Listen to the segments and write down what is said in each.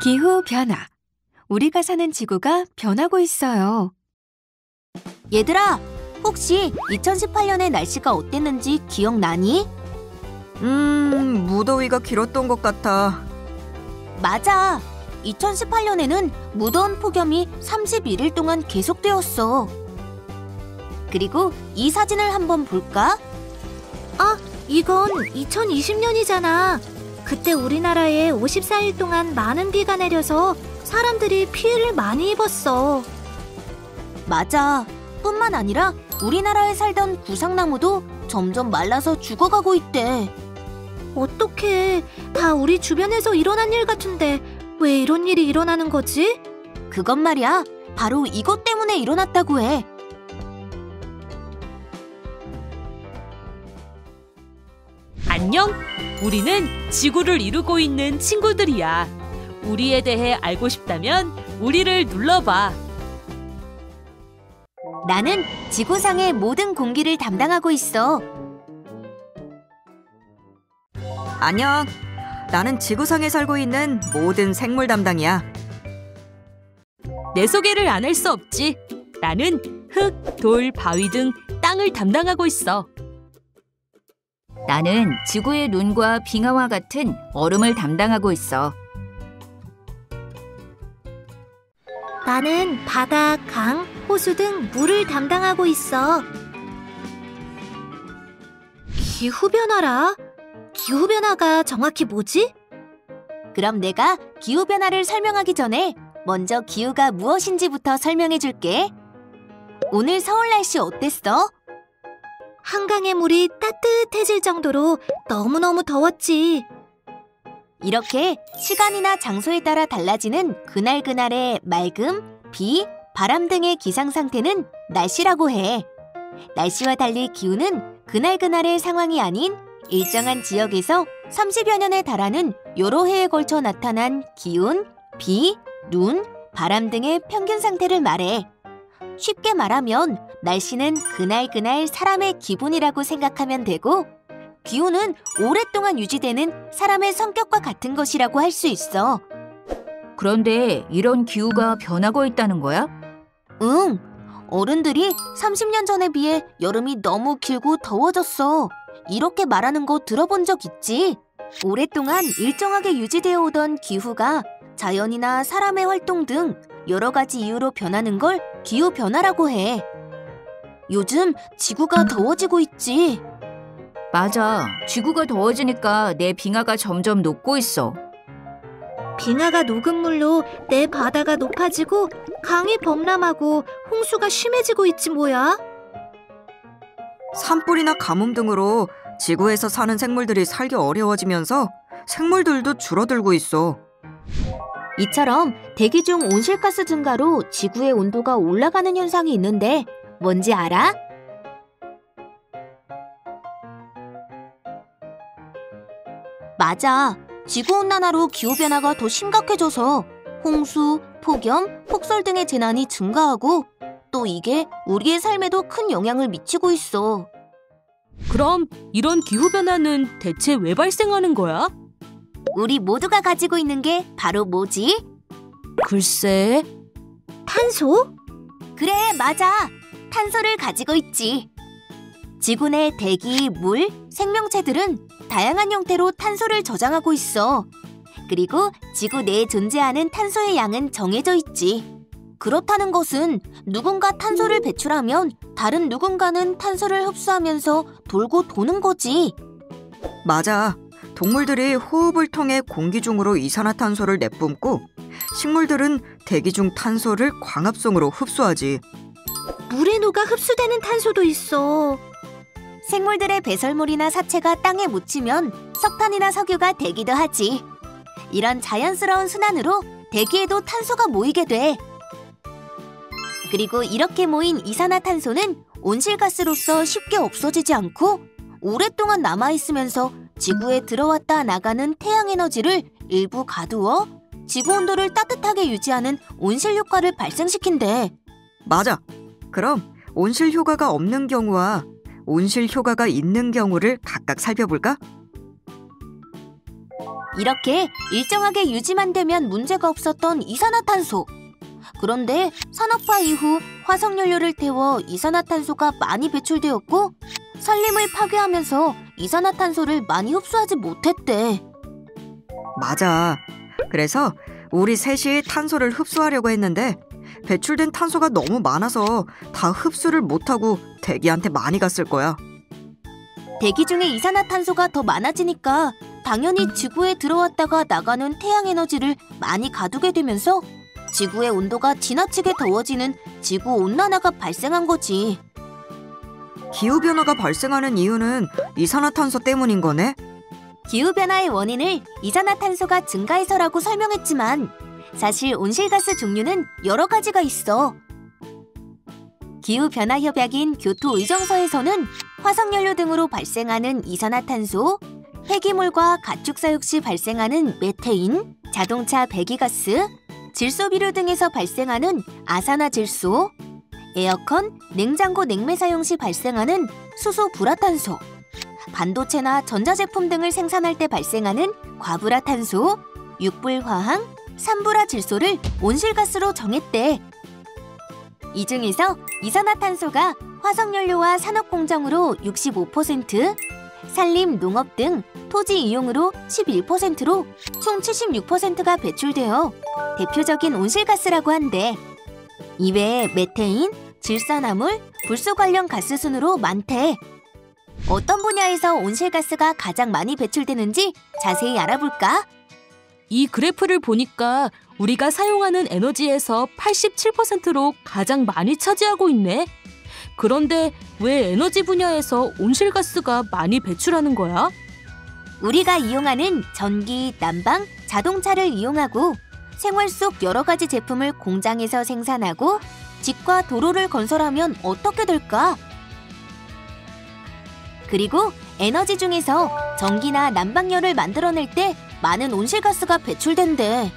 기후 변화. 우리가 사는 지구가 변하고 있어요. 얘들아, 혹시 2018년에 날씨가 어땠는지 기억나니? 무더위가 길었던 것 같아. 맞아. 2018년에는 무더운 폭염이 31일 동안 계속되었어. 그리고 이 사진을 한번 볼까? 이건 2020년이잖아. 그때 우리나라에 54일 동안 많은 비가 내려서 사람들이 피해를 많이 입었어. 맞아. 뿐만 아니라 우리나라에 살던 구상나무도 점점 말라서 죽어가고 있대. 어떡해. 다 우리 주변에서 일어난 일 같은데 왜 이런 일이 일어나는 거지? 그건 말이야. 바로 이것 때문에 일어났다고 해. 안녕! 우리는 지구를 이루고 있는 친구들이야. 우리에 대해 알고 싶다면 우리를 눌러봐. 나는 지구상의 모든 공기를 담당하고 있어. 안녕. 나는 지구상에 살고 있는 모든 생물 담당이야. 내 소개를 안 할 수 없지. 나는 흙, 돌, 바위 등 땅을 담당하고 있어. 나는 지구의 눈과 빙하와 같은 얼음을 담당하고 있어. 나는 바다, 강, 호수 등 물을 담당하고 있어. 기후변화라? 기후변화가 정확히 뭐지? 그럼 내가 기후변화를 설명하기 전에 먼저 기후가 무엇인지부터 설명해 줄게. 오늘 서울 날씨 어땠어? 한강의 물이 따뜻해질 정도로 너무너무 더웠지. 이렇게 시간이나 장소에 따라 달라지는 그날그날의 맑음, 비, 바람 등의 기상 상태는 날씨라고 해. 날씨와 달리 기후는 그날그날의 상황이 아닌 일정한 지역에서 30여 년에 달하는 여러 해에 걸쳐 나타난 기온, 비, 눈, 바람 등의 평균 상태를 말해. 쉽게 말하면 날씨는 그날 사람의 기분이라고 생각하면 되고, 기후는 오랫동안 유지되는 사람의 성격과 같은 것이라고 할 수 있어. 그런데 이런 기후가 변하고 있다는 거야? 응, 어른들이 30년 전에 비해 여름이 너무 길고 더워졌어. 이렇게 말하는 거 들어본 적 있지? 오랫동안 일정하게 유지되어 오던 기후가 자연이나 사람의 활동 등 여러 가지 이유로 변하는 걸 기후변화라고 해. 요즘 지구가 더워지고 있지. 맞아. 지구가 더워지니까 내 빙하가 점점 녹고 있어. 빙하가 녹은 물로 내 바다가 높아지고 강이 범람하고 홍수가 심해지고 있지 뭐야? 산불이나 가뭄 등으로 지구에서 사는 생물들이 살기 어려워지면서 생물들도 줄어들고 있어. 이처럼 대기 중 온실가스 증가로 지구의 온도가 올라가는 현상이 있는데 뭔지 알아? 맞아. 지구온난화로 기후변화가 더 심각해져서 홍수, 폭염, 폭설 등의 재난이 증가하고 또 이게 우리의 삶에도 큰 영향을 미치고 있어. 그럼 이런 기후변화는 대체 왜 발생하는 거야? 우리 모두가 가지고 있는 게 바로 뭐지? 글쎄... 탄소? 그래, 맞아. 탄소를 가지고 있지. 지구 내 대기, 물, 생명체들은 다양한 형태로 탄소를 저장하고 있어. 그리고 지구 내에 존재하는 탄소의 양은 정해져 있지. 그렇다는 것은 누군가 탄소를 배출하면 다른 누군가는 탄소를 흡수하면서 돌고 도는 거지. 맞아. 동물들이 호흡을 통해 공기 중으로 이산화탄소를 내뿜고 식물들은 대기 중 탄소를 광합성으로 흡수하지. 물에 녹아 흡수되는 탄소도 있어. 생물들의 배설물이나 사체가 땅에 묻히면 석탄이나 석유가 되기도 하지. 이런 자연스러운 순환으로 대기에도 탄소가 모이게 돼. 그리고 이렇게 모인 이산화탄소는 온실가스로서 쉽게 없어지지 않고 오랫동안 남아있으면서 지구에 들어왔다 나가는 태양에너지를 일부 가두어 지구 온도를 따뜻하게 유지하는 온실 효과를 발생시킨대. 맞아. 그럼 온실 효과가 없는 경우와 온실 효과가 있는 경우를 각각 살펴볼까? 이렇게 일정하게 유지만 되면 문제가 없었던 이산화탄소. 그런데 산업화 이후 화석연료를 태워 이산화탄소가 많이 배출되었고 산림을 파괴하면서 이산화탄소를 많이 흡수하지 못했대. 맞아. 그래서 우리 셋이 탄소를 흡수하려고 했는데 배출된 탄소가 너무 많아서 다 흡수를 못하고 대기한테 많이 갔을 거야. 대기 중에 이산화탄소가 더 많아지니까 당연히 지구에 들어왔다가 나가는 태양 에너지를 많이 가두게 되면서 지구의 온도가 지나치게 더워지는 지구온난화가 발생한 거지. 기후변화가 발생하는 이유는 이산화탄소 때문인 거네? 기후변화의 원인을 이산화탄소가 증가해서라고 설명했지만 사실 온실가스 종류는 여러 가지가 있어. 기후변화협약인 교토의정서에서는 화석연료 등으로 발생하는 이산화탄소, 폐기물과 가축사육 시 발생하는 메테인, 자동차 배기가스, 질소비료 등에서 발생하는 아산화질소, 에어컨, 냉장고 냉매 사용 시 발생하는 수소 불화탄소, 반도체나 전자제품 등을 생산할 때 발생하는 과불화탄소, 육불화학, 산불화질소를 온실가스로 정했대. 이 중에서 이산화탄소가 화석연료와 산업공정으로 65%, 산림, 농업 등 토지 이용으로 11%로 총 76%가 배출되어 대표적인 온실가스라고 한대. 이외에 메테인, 질산화물, 불소 관련 가스 순으로 많대. 어떤 분야에서 온실가스가 가장 많이 배출되는지 자세히 알아볼까? 이 그래프를 보니까 우리가 사용하는 에너지에서 87%로 가장 많이 차지하고 있네. 그런데 왜 에너지 분야에서 온실가스가 많이 배출하는 거야? 우리가 이용하는 전기, 난방, 자동차를 이용하고 생활 속 여러 가지 제품을 공장에서 생산하고 집과 도로를 건설하면 어떻게 될까? 그리고 에너지 중에서 전기나 난방열을 만들어낼 때 많은 온실가스가 배출된대.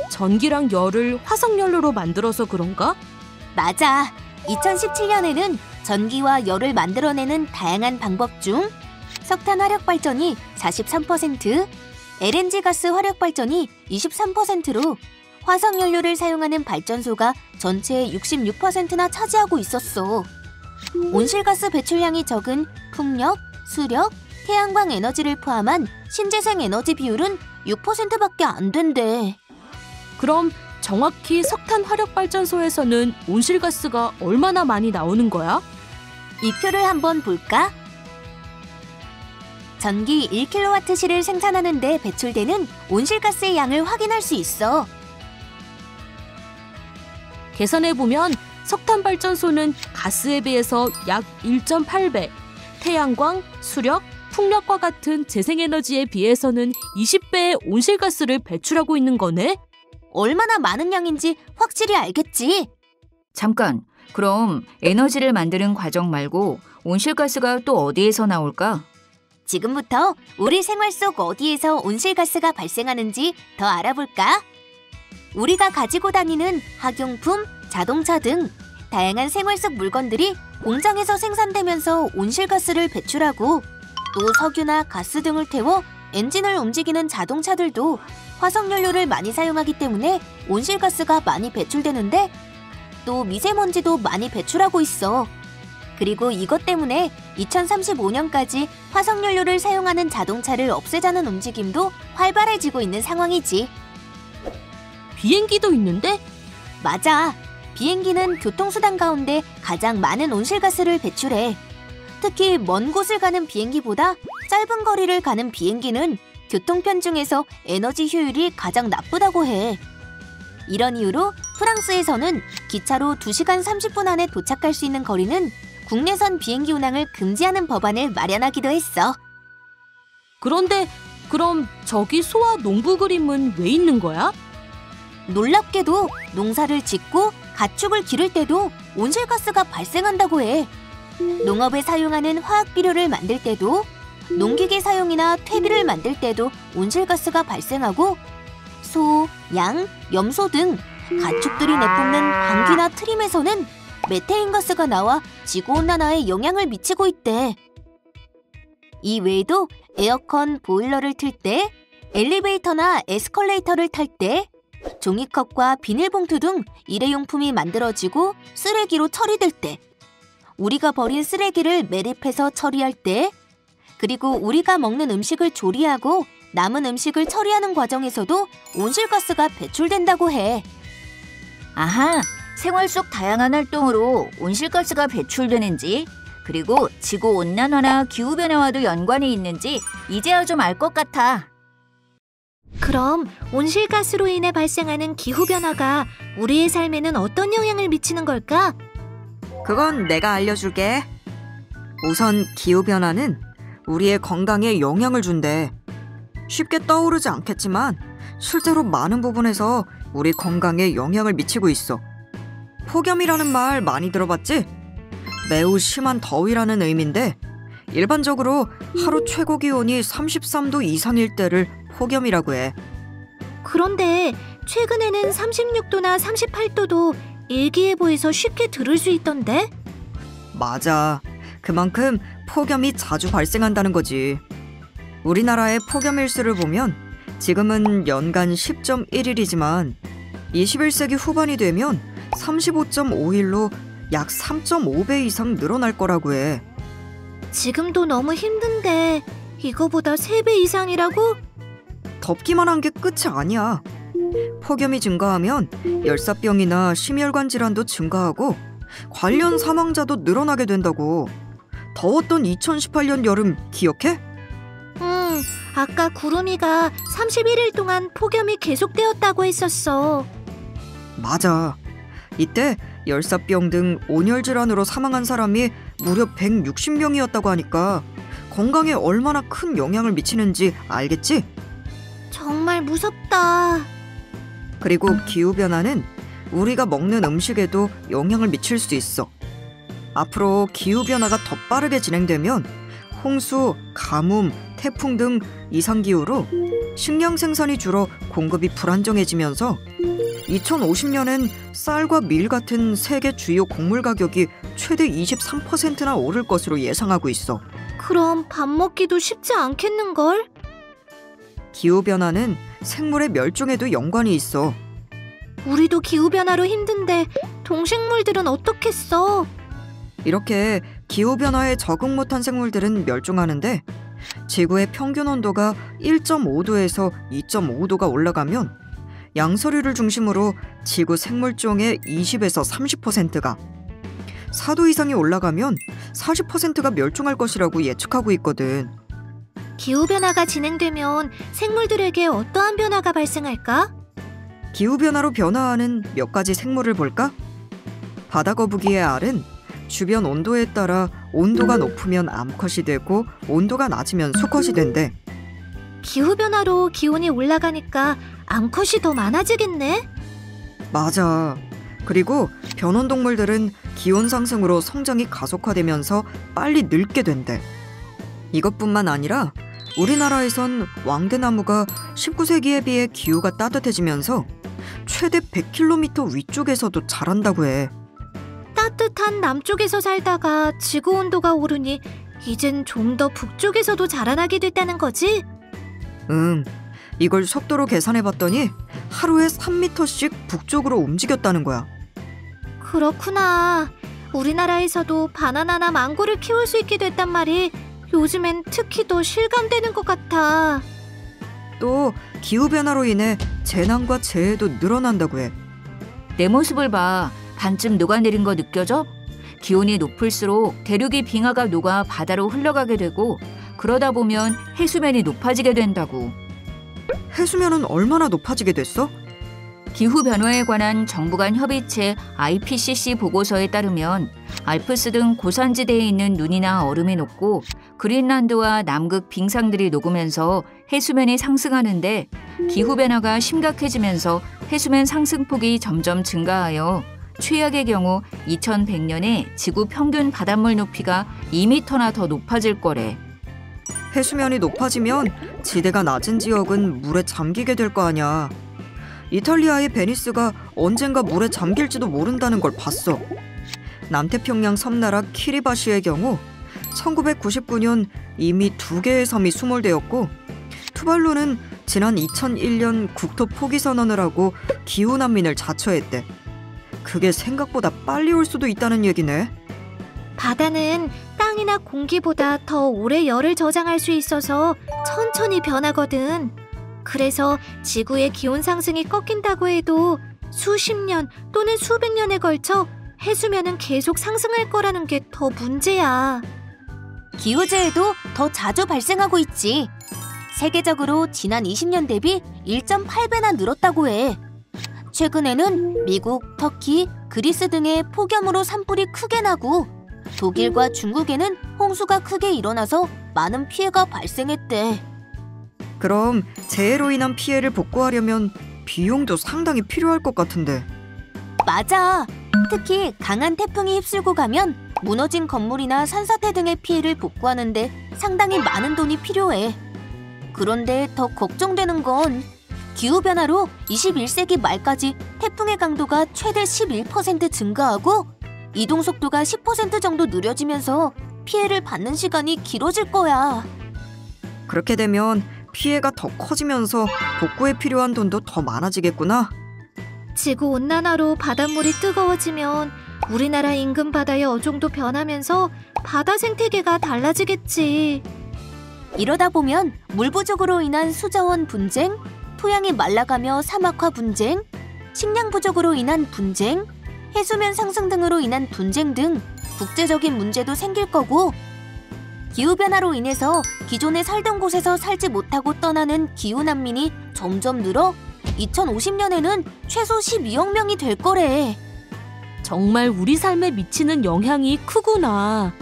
전기랑 열을 화석연료로 만들어서 그런가? 맞아. 2017년에는 전기와 열을 만들어내는 다양한 방법 중 석탄 화력 발전이 43%, LNG 가스 화력 발전이 23%로 화석연료를 사용하는 발전소가 전체의 66%나 차지하고 있었어. 온실가스 배출량이 적은 풍력, 수력, 태양광 에너지를 포함한 신재생 에너지 비율은 6%밖에 안 된대. 그럼 정확히 석탄 화력 발전소에서는 온실가스가 얼마나 많이 나오는 거야? 이 표를 한번 볼까? 전기 1kWh를 생산하는 데 배출되는 온실가스의 양을 확인할 수 있어. 계산해보면 석탄 발전소는 가스에 비해서 약 1.8배, 태양광, 수력, 풍력과 같은 재생에너지에 비해서는 20배의 온실가스를 배출하고 있는 거네? 얼마나 많은 양인지 확실히 알겠지? 잠깐, 그럼 에너지를 만드는 과정 말고 온실가스가 또 어디에서 나올까? 지금부터 우리 생활 속 어디에서 온실가스가 발생하는지 더 알아볼까? 우리가 가지고 다니는 학용품, 자동차 등 다양한 생활 속 물건들이 공장에서 생산되면서 온실가스를 배출하고 또 석유나 가스 등을 태워 엔진을 움직이는 자동차들도 화석연료를 많이 사용하기 때문에 온실가스가 많이 배출되는데 또 미세먼지도 많이 배출하고 있어. 그리고 이것 때문에 2035년까지 화석연료를 사용하는 자동차를 없애자는 움직임도 활발해지고 있는 상황이지. 비행기도 있는데? 맞아. 비행기는 교통수단 가운데 가장 많은 온실가스를 배출해. 특히 먼 곳을 가는 비행기보다 짧은 거리를 가는 비행기는 교통편 중에서 에너지 효율이 가장 나쁘다고 해. 이런 이유로 프랑스에서는 기차로 2시간 30분 안에 도착할 수 있는 거리는 국내선 비행기 운항을 금지하는 법안을 마련하기도 했어. 그런데 그럼 저기 소와 농부 그림은 왜 있는 거야? 놀랍게도 농사를 짓고 가축을 기를 때도 온실가스가 발생한다고 해. 농업에 사용하는 화학비료를 만들 때도, 농기계 사용이나 퇴비를 만들 때도 온실가스가 발생하고 소, 양, 염소 등 가축들이 내뿜는 방귀나 트림에서는 메테인 가스가 나와 지구온난화에 영향을 미치고 있대. 이 외에도 에어컨, 보일러를 틀 때, 엘리베이터나 에스컬레이터를 탈 때, 종이컵과 비닐봉투 등 일회용품이 만들어지고 쓰레기로 처리될 때, 우리가 버린 쓰레기를 매립해서 처리할 때, 그리고 우리가 먹는 음식을 조리하고 남은 음식을 처리하는 과정에서도 온실가스가 배출된다고 해. 아하, 생활 속 다양한 활동으로 온실가스가 배출되는지, 그리고 지구온난화나 기후변화와도 연관이 있는지 이제야 좀 알 것 같아. 그럼 온실가스로 인해 발생하는 기후변화가 우리의 삶에는 어떤 영향을 미치는 걸까? 그건 내가 알려줄게. 우선 기후변화는 우리의 건강에 영향을 준대. 쉽게 떠오르지 않겠지만 실제로 많은 부분에서 우리 건강에 영향을 미치고 있어. 폭염이라는 말 많이 들어봤지? 매우 심한 더위라는 의미인데 일반적으로 하루 최고 기온이 33도 이상일 때를 폭염이라고 해. 그런데 최근에는 36도나 38도도 일기예보에서 쉽게 들을 수 있던데? 맞아. 그만큼 폭염이 자주 발생한다는 거지. 우리나라의 폭염 일수를 보면 지금은 연간 10.1일이지만 21세기 후반이 되면 35.5일로 약 3.5배 이상 늘어날 거라고 해. 지금도 너무 힘든데 이거보다 3배 이상이라고? 덥기만 한 게 끝이 아니야. 폭염이 증가하면 열사병이나 심혈관 질환도 증가하고 관련 사망자도 늘어나게 된다고. 더웠던 2018년 여름 기억해? 아까 구름이가 31일 동안 폭염이 계속되었다고 했었어. 맞아. 이때 열사병 등 온열 질환으로 사망한 사람이 무려 160명이었다고 하니까 건강에 얼마나 큰 영향을 미치는지 알겠지? 정말 무섭다. 그리고 기후변화는 우리가 먹는 음식에도 영향을 미칠 수 있어. 앞으로 기후변화가 더 빠르게 진행되면 홍수, 가뭄, 태풍 등 이상기후로 식량 생산이 줄어 공급이 불안정해지면서 2050년엔 쌀과 밀 같은 세계 주요 곡물 가격이 최대 23%나 오를 것으로 예상하고 있어. 그럼 밥 먹기도 쉽지 않겠는걸? 기후변화는 생물의 멸종에도 연관이 있어. 우리도 기후변화로 힘든데 동식물들은 어떻겠어? 이렇게 기후변화에 적응 못한 생물들은 멸종하는데 지구의 평균 온도가 1.5도에서 2.5도가 올라가면 양서류를 중심으로 지구 생물종의 20에서 30%가, 4도 이상이 올라가면 40%가 멸종할 것이라고 예측하고 있거든. 기후변화가 진행되면 생물들에게 어떠한 변화가 발생할까? 기후변화로 변화하는 몇 가지 생물을 볼까? 바다거북이의 알은 주변 온도에 따라 온도가 높으면 암컷이 되고 온도가 낮으면 수컷이 된대. 기후변화로 기온이 올라가니까 암컷이 더 많아지겠네? 맞아. 그리고 변온동물들은 기온 상승으로 성장이 가속화되면서 빨리 늙게 된대. 이것뿐만 아니라 우리나라에선 왕대나무가 19세기에 비해 기후가 따뜻해지면서 최대 100km 위쪽에서도 자란다고 해. 따뜻한 남쪽에서 살다가 지구 온도가 오르니 이젠 좀 더 북쪽에서도 자라나게 됐다는 거지? 이걸 속도로 계산해봤더니 하루에 3m씩 북쪽으로 움직였다는 거야. 그렇구나. 우리나라에서도 바나나나 망고를 키울 수 있게 됐단 말이 요즘엔 특히 더 실감되는 것 같아. 또 기후변화로 인해 재난과 재해도 늘어난다고 해. 내 모습을 봐. 반쯤 녹아내린 거 느껴져? 기온이 높을수록 대륙의 빙하가 녹아 바다로 흘러가게 되고 그러다 보면 해수면이 높아지게 된다고. 해수면은 얼마나 높아지게 됐어? 기후변화에 관한 정부 간 협의체 IPCC 보고서에 따르면 알프스 등 고산지대에 있는 눈이나 얼음이 녹고 그린란드와 남극 빙상들이 녹으면서 해수면이 상승하는데 기후변화가 심각해지면서 해수면 상승폭이 점점 증가하여 최악의 경우 2100년에 지구 평균 바닷물 높이가 2m나 더 높아질 거래. 해수면이 높아지면 지대가 낮은 지역은 물에 잠기게 될 거 아냐. 이탈리아의 베니스가 언젠가 물에 잠길지도 모른다는 걸 봤어. 남태평양 섬나라 키리바시의 경우 1999년 이미 2개의 섬이 수몰되었고 투발루는 지난 2001년 국토 포기 선언을 하고 기후난민을 자처했대. 그게 생각보다 빨리 올 수도 있다는 얘기네. 바다는 땅이나 공기보다 더 오래 열을 저장할 수 있어서 천천히 변하거든. 그래서 지구의 기온 상승이 꺾인다고 해도 수십 년 또는 수백 년에 걸쳐 해수면은 계속 상승할 거라는 게 더 문제야. 기후재해도 더 자주 발생하고 있지. 세계적으로 지난 20년 대비 1.8배나 늘었다고 해. 최근에는 미국, 터키, 그리스 등의 폭염으로 산불이 크게 나고 독일과 중국에는 홍수가 크게 일어나서 많은 피해가 발생했대. 그럼 재해로 인한 피해를 복구하려면 비용도 상당히 필요할 것 같은데. 맞아. 특히 강한 태풍이 휩쓸고 가면 무너진 건물이나 산사태 등의 피해를 복구하는데 상당히 많은 돈이 필요해. 그런데 더 걱정되는 건 기후변화로 21세기 말까지 태풍의 강도가 최대 11% 증가하고 이동 속도가 10% 정도 느려지면서 피해를 받는 시간이 길어질 거야. 그렇게 되면 피해가 더 커지면서 복구에 필요한 돈도 더 많아지겠구나. 지구온난화로 바닷물이 뜨거워지면 우리나라 인근 바다의 어종도 변하면서 바다 생태계가 달라지겠지. 이러다 보면 물 부족으로 인한 수자원 분쟁, 토양이 말라가며 사막화 분쟁, 식량 부족으로 인한 분쟁, 해수면 상승 등으로 인한 분쟁 등 국제적인 문제도 생길 거고, 기후변화로 인해서 기존에 살던 곳에서 살지 못하고 떠나는 기후난민이 점점 늘어 2050년에는 최소 12억 명이 될 거래. 정말 우리 삶에 미치는 영향이 크구나.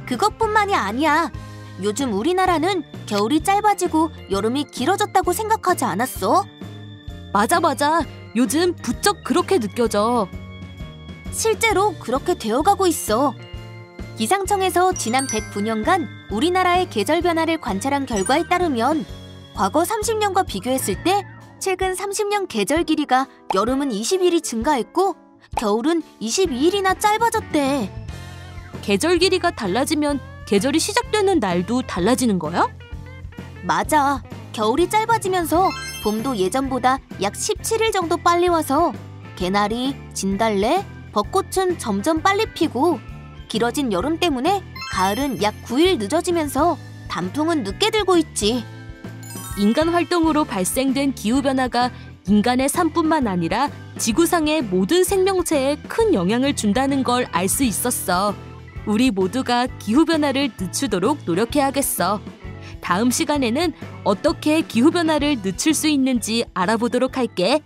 그것뿐만이 아니야. 요즘 우리나라는 겨울이 짧아지고 여름이 길어졌다고 생각하지 않았어? 맞아. 요즘 부쩍 그렇게 느껴져. 실제로 그렇게 되어가고 있어. 기상청에서 지난 109년간 우리나라의 계절 변화를 관찰한 결과에 따르면 과거 30년과 비교했을 때 최근 30년 계절 길이가 여름은 20일이 증가했고 겨울은 22일이나 짧아졌대. 계절 길이가 달라지면 계절이 시작되는 날도 달라지는 거야? 맞아. 겨울이 짧아지면서 봄도 예전보다 약 17일 정도 빨리 와서 개나리, 진달래, 벚꽃은 점점 빨리 피고 길어진 여름 때문에 가을은 약 9일 늦어지면서 단풍은 늦게 들고 있지. 인간 활동으로 발생된 기후변화가 인간의 삶뿐만 아니라 지구상의 모든 생명체에 큰 영향을 준다는 걸 알 수 있었어. 우리 모두가 기후변화를 늦추도록 노력해야겠어. 다음 시간에는 어떻게 기후변화를 늦출 수 있는지 알아보도록 할게.